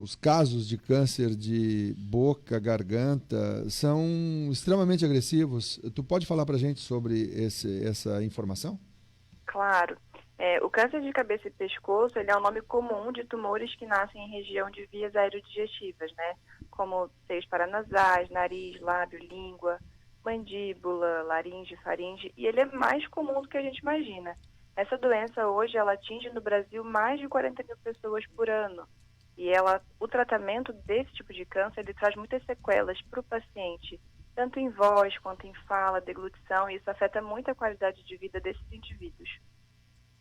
Os casos de câncer de boca, garganta, são extremamente agressivos. Tu pode falar para a gente sobre essa informação? Claro. O câncer de cabeça e pescoço, ele é um nome comum de tumores que nascem em região de vias aerodigestivas, né? Como seios paranasais, nariz, lábio, língua, mandíbula, laringe, faringe, e ele é mais comum do que a gente imagina. Essa doença hoje, ela atinge no Brasil mais de 40 mil pessoas por ano. E o tratamento desse tipo de câncer, ele traz muitas sequelas para o paciente, tanto em voz quanto em fala, deglutição, e isso afeta muito a qualidade de vida desses indivíduos.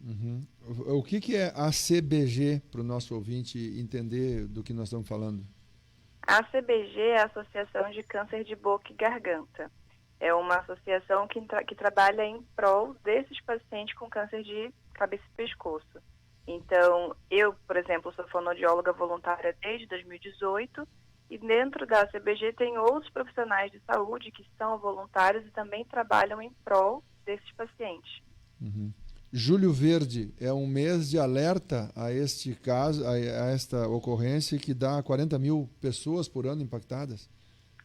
Uhum. O que é a CBG, para o nosso ouvinte entender do que nós estamos falando? A CBG é a Associação de Câncer de Boca e Garganta. É uma associação que trabalha em prol desses pacientes com câncer de cabeça e pescoço. Então, eu, por exemplo, sou fonoaudióloga voluntária desde 2018 e dentro da CBG tem outros profissionais de saúde que são voluntários e também trabalham em prol desses pacientes. Uhum. Julho Verde é um mês de alerta a este caso, a esta ocorrência que dá 40 mil pessoas por ano impactadas.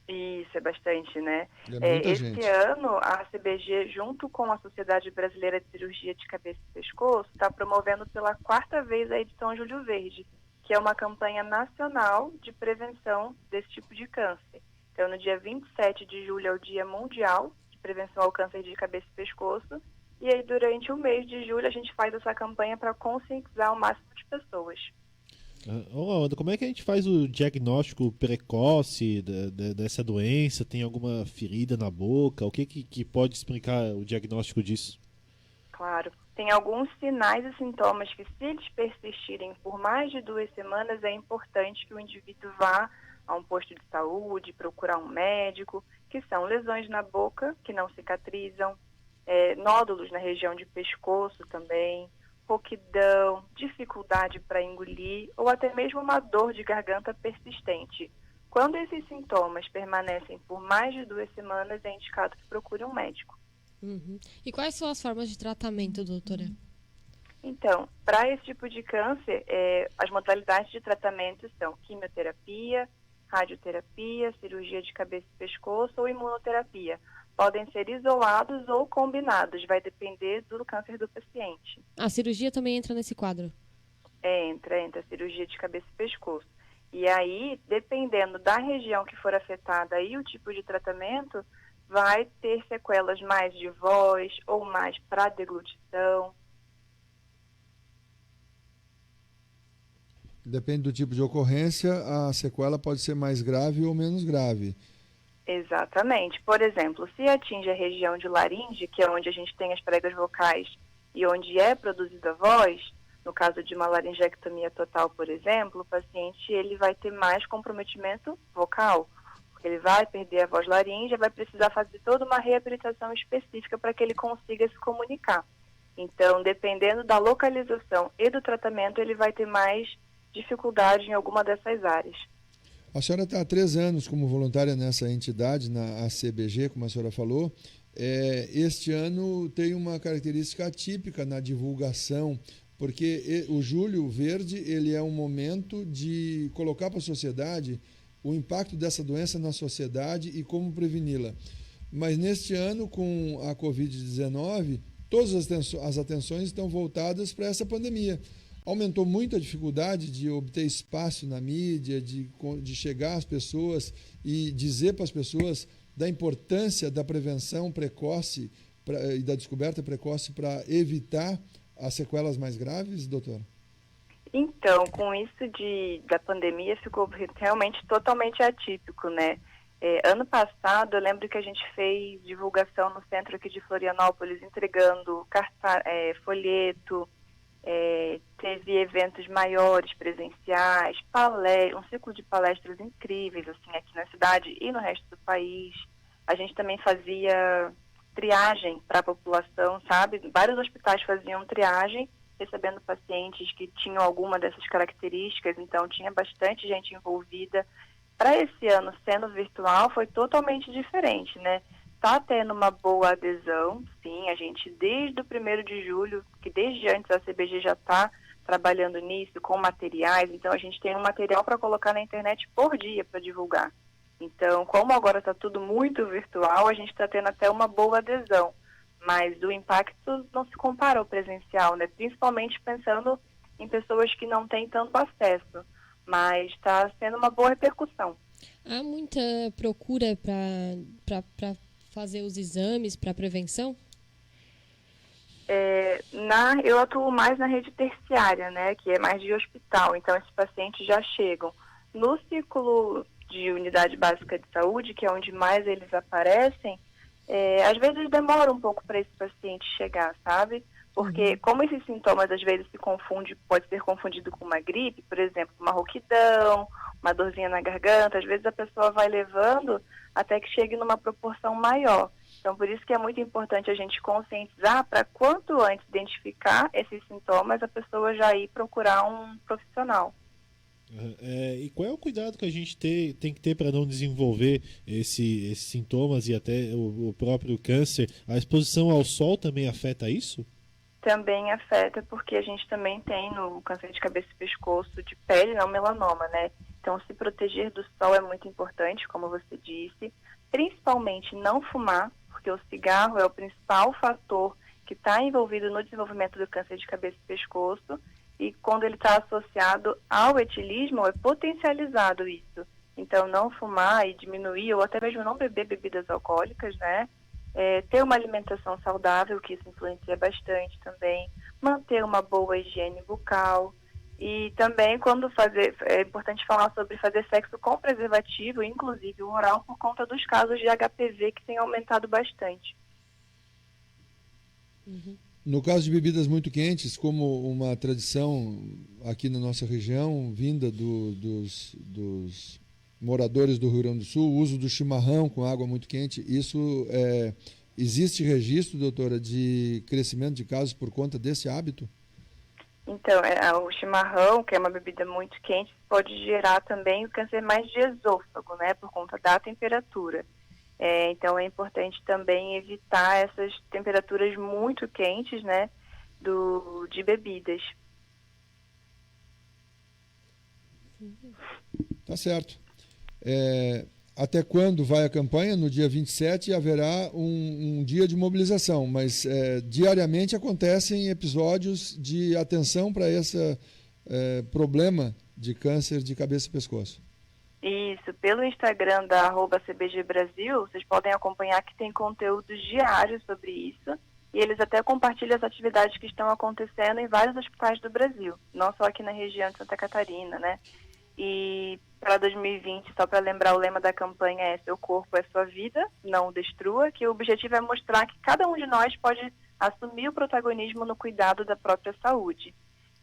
Isso, é bastante, né? É muita Esse gente. ano, a CBG, junto com a Sociedade Brasileira de Cirurgia de Cabeça e Pescoço, está promovendo pela quarta vez a edição Julho Verde, que é uma campanha nacional de prevenção desse tipo de câncer. Então, no dia 27 de julho é o Dia Mundial de Prevenção ao Câncer de Cabeça e Pescoço, e aí durante o mês de julho a gente faz essa campanha para conscientizar o máximo de pessoas. Amanda, como é que a gente faz o diagnóstico precoce dessa doença? Tem alguma ferida na boca? O que pode explicar o diagnóstico disso? Claro. Tem alguns sinais e sintomas que, se eles persistirem por mais de 2 semanas, é importante que o indivíduo vá a um posto de saúde, procurar um médico, que são lesões na boca que não cicatrizam, nódulos na região de pescoço também, rouquidão, dificuldade para engolir ou até mesmo uma dor de garganta persistente. Quando esses sintomas permanecem por mais de 2 semanas, é indicado que procure um médico. Uhum. E quais são as formas de tratamento, doutora? Então, para esse tipo de câncer, as modalidades de tratamento são quimioterapia, radioterapia, cirurgia de cabeça e pescoço ou imunoterapia. Podem ser isolados ou combinados, vai depender do câncer do paciente. A cirurgia também entra nesse quadro? Entra a cirurgia de cabeça e pescoço. E aí, dependendo da região que for afetada e o tipo de tratamento, vai ter sequelas mais de voz ou mais para deglutição. Depende do tipo de ocorrência, a sequela pode ser mais grave ou menos grave. Exatamente. Por exemplo, se atinge a região de laringe, que é onde a gente tem as pregas vocais e onde é produzida a voz, no caso de uma laringectomia total, por exemplo, o paciente ele vai ter mais comprometimento vocal, porque ele vai perder a voz laríngea, vai precisar fazer toda uma reabilitação específica para que ele consiga se comunicar. Então, dependendo da localização e do tratamento, ele vai ter mais dificuldade em alguma dessas áreas. A senhora está há 3 anos como voluntária nessa entidade, na ACBG, como a senhora falou. Este ano tem uma característica atípica na divulgação, porque o Julho Verde ele é um momento de colocar para a sociedade o impacto dessa doença na sociedade e como preveni-la. Mas neste ano, com a Covid-19, todas as atenções estão voltadas para essa pandemia. Aumentou muito a dificuldade de obter espaço na mídia, de chegar às pessoas e dizer para as pessoas da importância da prevenção precoce e da descoberta precoce para evitar as sequelas mais graves, doutora? Então, com isso da pandemia, ficou realmente totalmente atípico, né? Ano passado, eu lembro que a gente fez divulgação no centro aqui de Florianópolis, entregando folheto, teve eventos maiores, presenciais, um ciclo de palestras incríveis, assim, aqui na cidade e no resto do país. A gente também fazia triagem para a população, sabe? Vários hospitais faziam triagem, recebendo pacientes que tinham alguma dessas características, então tinha bastante gente envolvida. Para esse ano, sendo virtual, foi totalmente diferente, né? Está tendo uma boa adesão, sim, a gente desde o 1º de julho, que desde antes a CBG já está trabalhando nisso, com materiais. Então, a gente tem um material para colocar na internet por dia para divulgar. Então, como agora está tudo muito virtual, a gente está tendo até uma boa adesão. Mas o impacto não se compara ao presencial, né? Principalmente pensando em pessoas que não têm tanto acesso. Mas está sendo uma boa repercussão. Há muita procura para fazer os exames para prevenção? Eu atuo mais na rede terciária, né, que é mais de hospital, então esses pacientes já chegam. No ciclo de unidade básica de saúde, que é onde mais eles aparecem, às vezes demora um pouco para esse paciente chegar, sabe? Porque como esses sintomas às vezes pode ser confundido com uma gripe, por exemplo, uma rouquidão, uma dorzinha na garganta, às vezes a pessoa vai levando até que chegue numa proporção maior. Então, por isso que é muito importante a gente conscientizar para quanto antes identificar esses sintomas, a pessoa já ir procurar um profissional. E qual é o cuidado que a gente tem que ter para não desenvolver esses sintomas e até o próprio câncer? A exposição ao sol também afeta isso? Também afeta, porque a gente também tem no câncer de cabeça e pescoço de pele, não melanoma, né? Então, se proteger do sol é muito importante, como você disse. Principalmente não fumar, porque o cigarro é o principal fator que está envolvido no desenvolvimento do câncer de cabeça e pescoço. E quando ele está associado ao etilismo, é potencializado isso. Então, não fumar e diminuir, ou até mesmo não beber bebidas alcoólicas, né? Ter uma alimentação saudável, que isso influencia bastante também, manter uma boa higiene bucal e também é importante falar sobre fazer sexo com preservativo, inclusive o oral, por conta dos casos de HPV que tem aumentado bastante. No caso de bebidas muito quentes, como uma tradição aqui na nossa região, vinda dos moradores do Rio Grande do Sul, o uso do chimarrão com água muito quente, existe registro, doutora, de crescimento de casos por conta desse hábito? Então, o chimarrão, que é uma bebida muito quente, pode gerar também o câncer mais de esôfago, né, por conta da temperatura. Então, é importante também evitar essas temperaturas muito quentes, né, de bebidas. Tá certo. Até quando vai a campanha? No dia 27 haverá um dia de mobilização, mas diariamente acontecem episódios de atenção para esse problema de câncer de cabeça e pescoço. Isso, pelo Instagram da @CBG Brasil, vocês podem acompanhar que tem conteúdos diários sobre isso, e eles até compartilham as atividades que estão acontecendo em vários hospitais do Brasil, não só aqui na região de Santa Catarina, né? E para 2020, só para lembrar, o lema da campanha é "Seu corpo é sua vida, não o destrua", que o objetivo é mostrar que cada um de nós pode assumir o protagonismo no cuidado da própria saúde.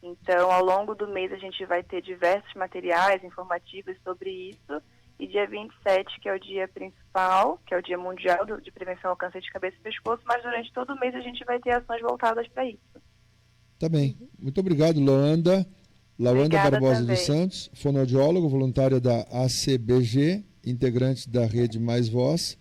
Então, ao longo do mês, a gente vai ter diversos materiais informativos sobre isso, e dia 27, que é o dia principal, que é o Dia Mundial de Prevenção ao Câncer de Cabeça e Pescoço, mas durante todo o mês a gente vai ter ações voltadas para isso. Tá bem. Muito obrigado, Lawanda Barbosa também. dos Santos, fonoaudiólogo, voluntária da ACBG, integrante da Rede Mais Voz.